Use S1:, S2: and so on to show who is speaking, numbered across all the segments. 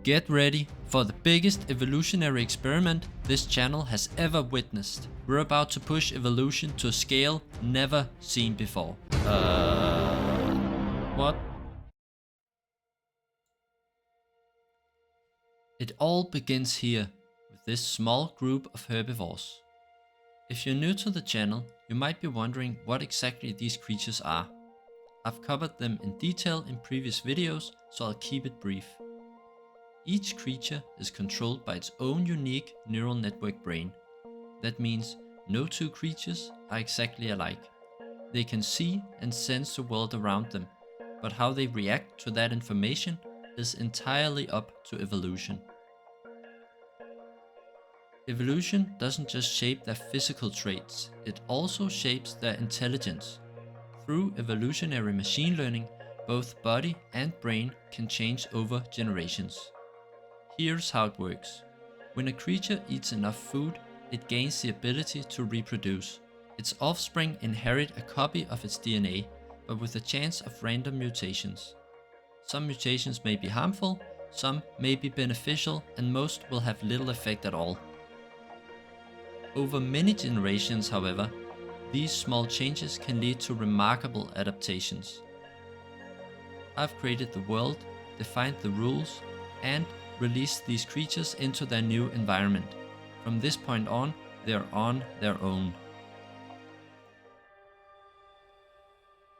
S1: Get ready for the biggest evolutionary experiment this channel has ever witnessed. We're about to push evolution to a scale never seen before. What? It all begins here, with this small group of herbivores. If you're new to the channel, you might be wondering what exactly these creatures are. I've covered them in detail in previous videos, so I'll keep it brief. Each creature is controlled by its own unique neural network brain. That means no two creatures are exactly alike. They can see and sense the world around them, but how they react to that information is entirely up to evolution. Evolution doesn't just shape their physical traits, it also shapes their intelligence. Through evolutionary machine learning, both body and brain can change over generations. Here's how it works. When a creature eats enough food, it gains the ability to reproduce. Its offspring inherit a copy of its DNA, but with a chance of random mutations. Some mutations may be harmful, some may be beneficial, and most will have little effect at all. Over many generations, however, these small changes can lead to remarkable adaptations. I've created the world, defined the rules, and released these creatures into their new environment. From this point on, they're on their own.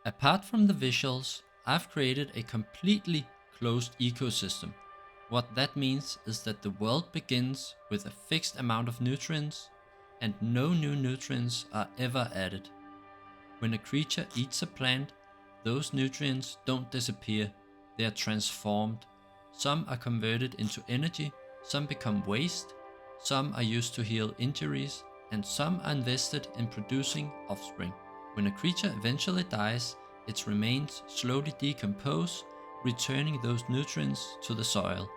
S1: Apart from the visuals, I've created a completely closed ecosystem. What that means is that the world begins with a fixed amount of nutrients, and no new nutrients are ever added. When a creature eats a plant, those nutrients don't disappear, they are transformed. Some are converted into energy, some become waste, some are used to heal injuries, and some are invested in producing offspring. When a creature eventually dies, its remains slowly decompose, returning those nutrients to the soil.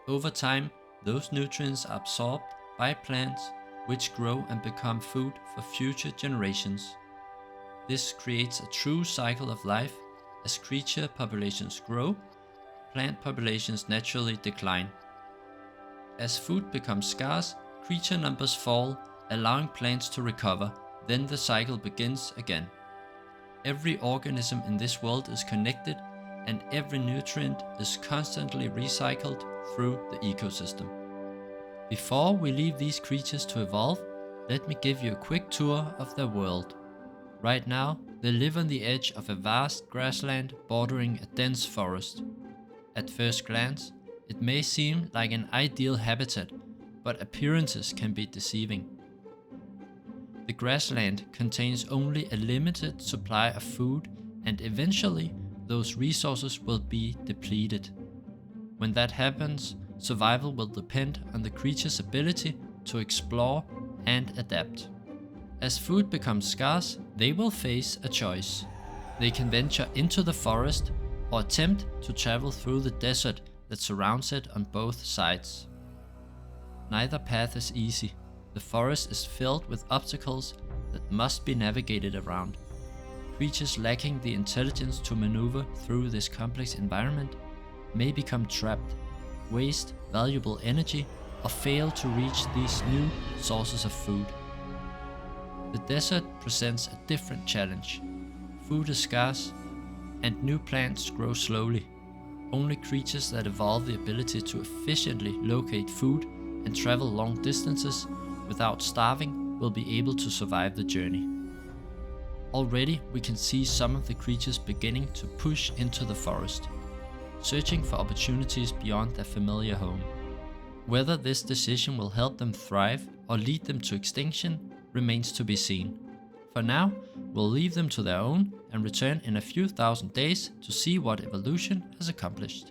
S1: Over time, those nutrients are absorbed by plants, which grow and become food for future generations. This creates a true cycle of life. As creature populations grow, plant populations naturally decline. As food becomes scarce, creature numbers fall, allowing plants to recover. Then the cycle begins again. Every organism in this world is connected, and every nutrient is constantly recycled through the ecosystem. Before we leave these creatures to evolve, let me give you a quick tour of their world. Right now, they live on the edge of a vast grassland bordering a dense forest. At first glance, it may seem like an ideal habitat, but appearances can be deceiving. The grassland contains only a limited supply of food, and eventually those resources will be depleted. When that happens, survival will depend on the creature's ability to explore and adapt. As food becomes scarce, they will face a choice. They can venture into the forest or attempt to travel through the desert that surrounds it on both sides. Neither path is easy. The forest is filled with obstacles that must be navigated around. Creatures lacking the intelligence to maneuver through this complex environment may become trapped, waste valuable energy, or fail to reach these new sources of food. The desert presents a different challenge. Food is scarce, and new plants grow slowly. Only creatures that evolve the ability to efficiently locate food and travel long distances without starving will be able to survive the journey. Already we can see some of the creatures beginning to push into the forest, searching for opportunities beyond their familiar home. Whether this decision will help them thrive or lead them to extinction remains to be seen. For now, we'll leave them to their own and return in a few thousand days to see what evolution has accomplished.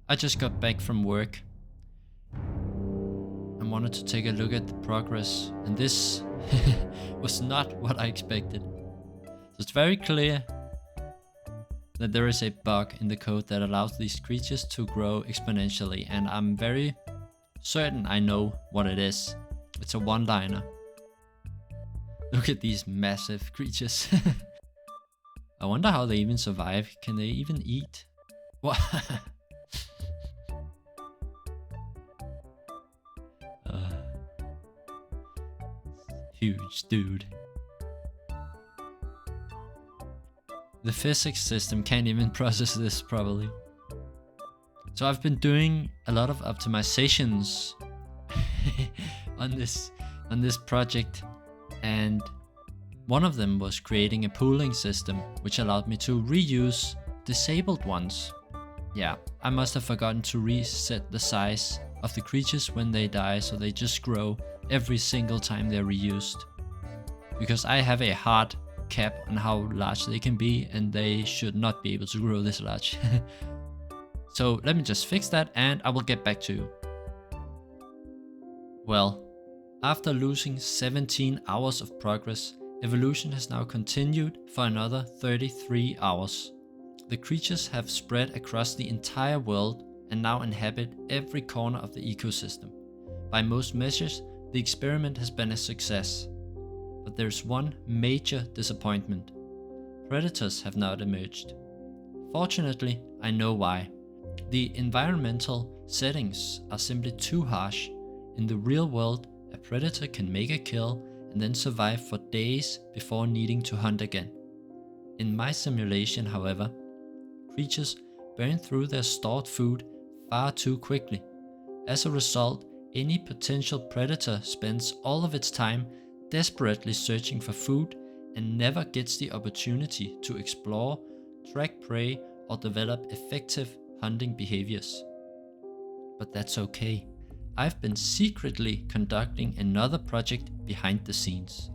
S1: I just got back from work and wanted to take a look at the progress, and this was not what I expected. So it's very clear that there is a bug in the code that allows these creatures to grow exponentially, and I'm very certain I know what it is. It's a one-liner. Look at these massive creatures. I wonder how they even survive. Can they even eat? What? Huge dude. The physics system can't even process this probably. So I've been doing a lot of optimizations on this project, and one of them was creating a pooling system which allowed me to reuse disabled ones. Yeah, I must have forgotten to reset the size of the creatures when they die, so they just grow every single time they're reused. Because I have a hard cap on how large they can be, and they should not be able to grow this large. So let me just fix that and I will get back to you. Well, after losing 17 hours of progress, evolution has now continued for another 33 hours. The creatures have spread across the entire world and now inhabit every corner of the ecosystem. By most measures, the experiment has been a success. But there's one major disappointment. Predators have not emerged. Fortunately, I know why. The environmental settings are simply too harsh. In the real world, a predator can make a kill and then survive for days before needing to hunt again. In my simulation, however, creatures burn through their stored food far too quickly. As a result, any potential predator spends all of its time desperately searching for food and never gets the opportunity to explore, track prey, or develop effective hunting behaviors. But that's okay. I've been secretly conducting another project behind the scenes.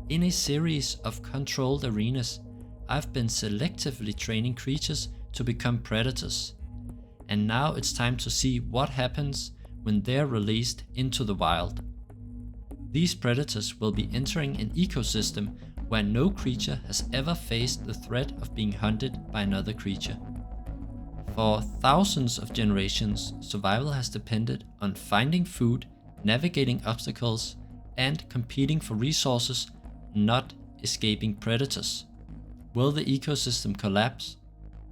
S1: In a series of controlled arenas, I've been selectively training creatures to become predators. And now it's time to see what happens when they're released into the wild. These predators will be entering an ecosystem where no creature has ever faced the threat of being hunted by another creature. For thousands of generations, survival has depended on finding food, navigating obstacles, and competing for resources, not escaping predators. Will the ecosystem collapse?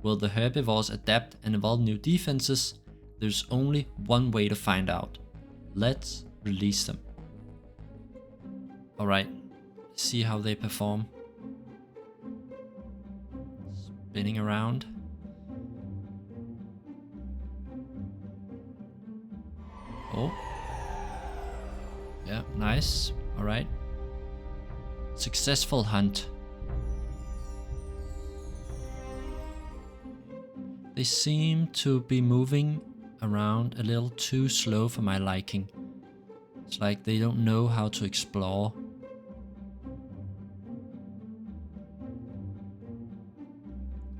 S1: Will the herbivores adapt and evolve new defenses? There's only one way to find out. Let's release them. Alright, see how they perform. Spinning around. Oh. Yeah, nice. Alright. Successful hunt. They seem to be moving around a little too slow for my liking. It's like they don't know how to explore.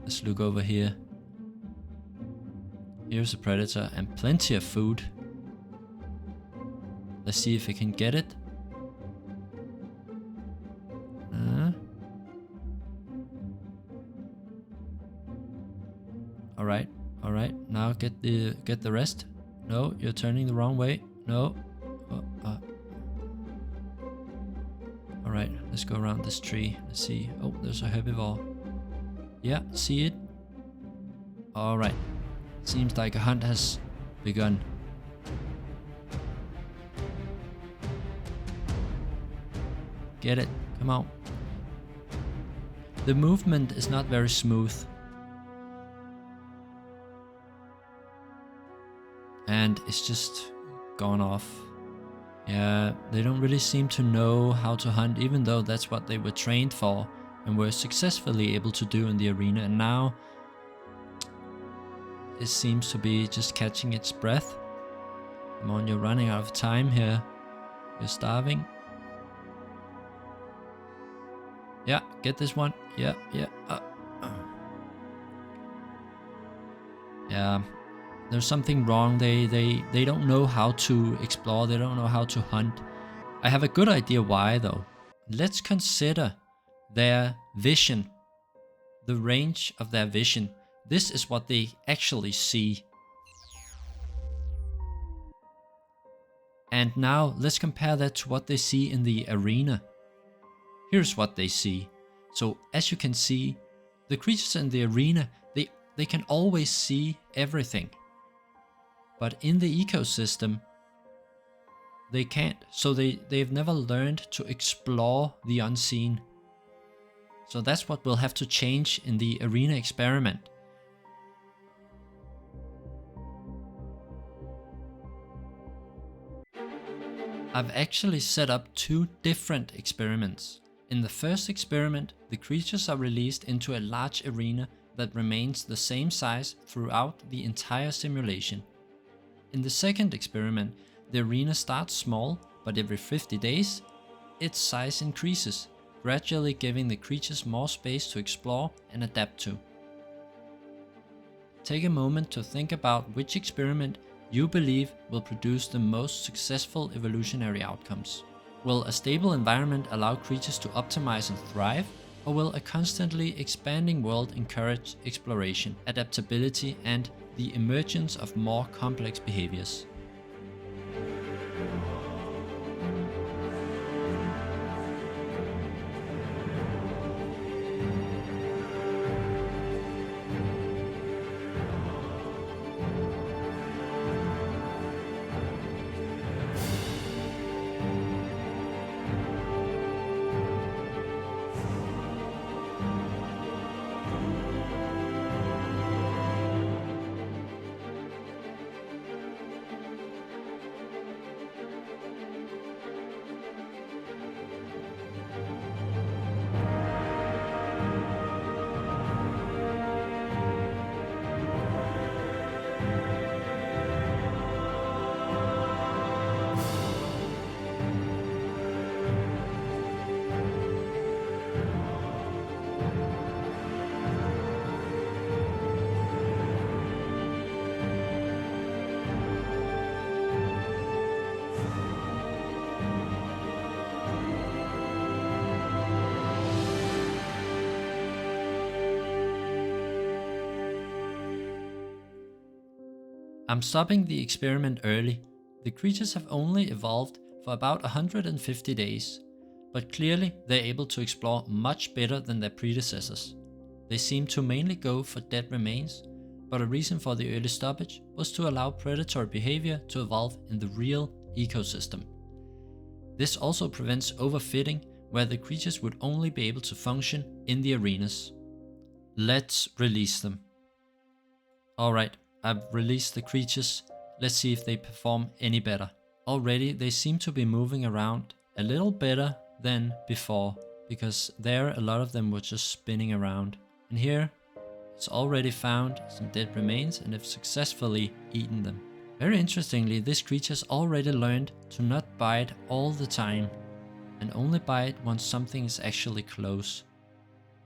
S1: Let's look over here. Here's a predator and plenty of food. Let's see if I can get it. Alright. Now get the rest. No, you're turning the wrong way. No. Alright, let's go around this tree. Let's see. Oh, there's a herbivore. Yeah, see it? Alright. Seems like a hunt has begun. Get it. Come on. The movement is not very smooth. And it's just gone off. Yeah, they don't really seem to know how to hunt, even though that's what they were trained for and were successfully able to do in the arena. And now it seems to be just catching its breath. Come on, you're running out of time here. You're starving. Yeah, get this one. Yeah. Yeah, there's something wrong. They don't know how to explore. They don't know how to hunt. I have a good idea why though. Let's consider their vision. the range of their vision. This is what they actually see. And now let's compare that to what they see in the arena. Here's what they see. So as you can see, the creatures in the arena, they can always see everything. But in the ecosystem, they can't. So they've never learned to explore the unseen. So that's what will have to change in the arena experiment. I've actually set up 2 different experiments. In the first experiment, the creatures are released into a large arena that remains the same size throughout the entire simulation. In the second experiment, the arena starts small, but every 50 days, its size increases, gradually giving the creatures more space to explore and adapt to. Take a moment to think about which experiment you believe will produce the most successful evolutionary outcomes. Will a stable environment allow creatures to optimize and thrive, or will a constantly expanding world encourage exploration, adaptability, and the emergence of more complex behaviors? I'm stopping the experiment early. The creatures have only evolved for about 150 days, but clearly they're able to explore much better than their predecessors. They seem to mainly go for dead remains, but a reason for the early stoppage was to allow predatory behavior to evolve in the real ecosystem. This also prevents overfitting, where the creatures would only be able to function in the arenas. Let's release them. Alright, I've released the creatures. Let's see if they perform any better. Already they seem to be moving around a little better than before, because there a lot of them were just spinning around. And here it's already found some dead remains and have successfully eaten them. Very interestingly, this creature's already learned to not bite all the time and only bite once something is actually close.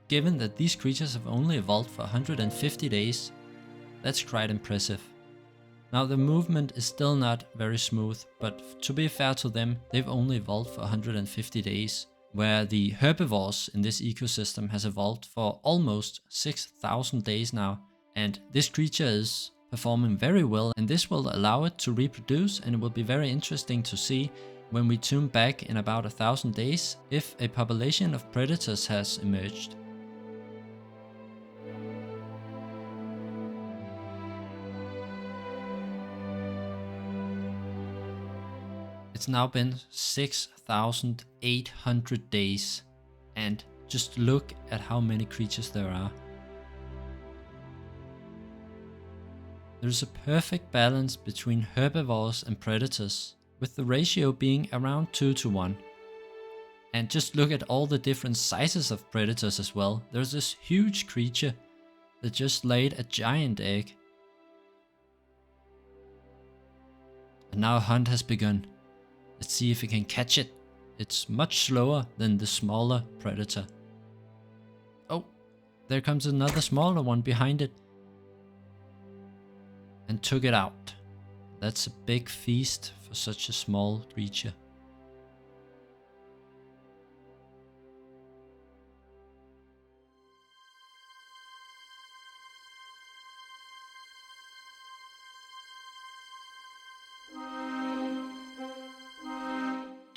S1: Given that these creatures have only evolved for 150 days, that's quite impressive. Now the movement is still not very smooth, but to be fair to them, they've only evolved for 150 days, where the herbivores in this ecosystem has evolved for almost 6,000 days now, and this creature is performing very well, and this will allow it to reproduce, and it will be very interesting to see when we tune back in about 1,000 days if a population of predators has emerged. It's now been 6,800 days, and just look at how many creatures there are. There's a perfect balance between herbivores and predators, with the ratio being around 2:1. And just look at all the different sizes of predators as well. There's this huge creature that just laid a giant egg. And now a hunt has begun. Let's see if we can catch it. It's much slower than the smaller predator. Oh, there comes another smaller one behind it. And took it out. That's a big feast for such a small creature.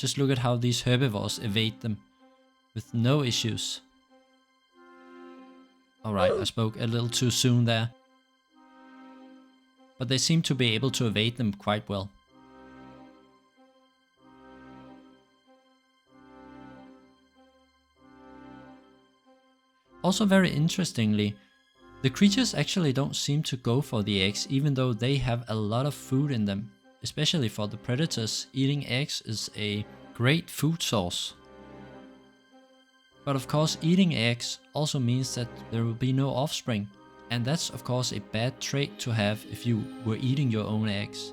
S1: Just look at how these herbivores evade them with no issues. Alright, I spoke a little too soon there. But they seem to be able to evade them quite well. Also very interestingly, the creatures actually don't seem to go for the eggs even though they have a lot of food in them. Especially for the predators, eating eggs is a great food source. But of course, eating eggs also means that there will be no offspring, and that's of course a bad trait to have if you were eating your own eggs.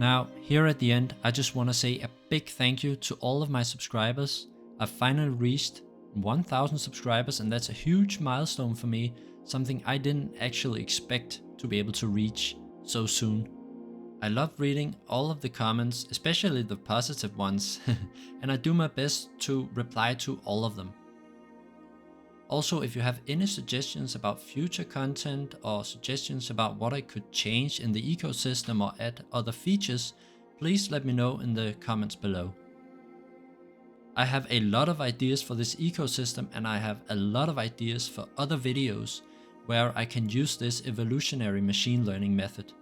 S1: Now, here at the end, I just want to say a big thank you to all of my subscribers. I've finally reached 1000 subscribers, and that's a huge milestone for me, something I didn't actually expect to be able to reach so soon. I love reading all of the comments, especially the positive ones, and I do my best to reply to all of them. Also, if you have any suggestions about future content or suggestions about what I could change in the ecosystem or add other features, please let me know in the comments below. I have a lot of ideas for this ecosystem, and I have a lot of ideas for other videos where I can use this evolutionary machine learning method.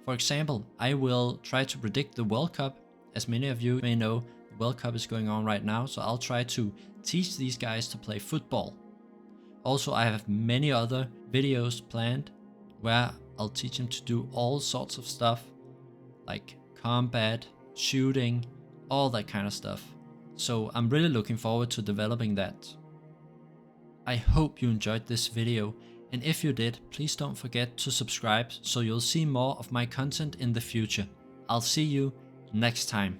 S1: For example, I will try to predict the World Cup. As many of you may know, the World Cup is going on right now, so I'll try to teach these guys to play football. Also, I have many other videos planned where I'll teach them to do all sorts of stuff, like combat, shooting, all that kind of stuff. So I'm really looking forward to developing that. I hope you enjoyed this video, and if you did, please don't forget to subscribe so you'll see more of my content in the future. I'll see you next time.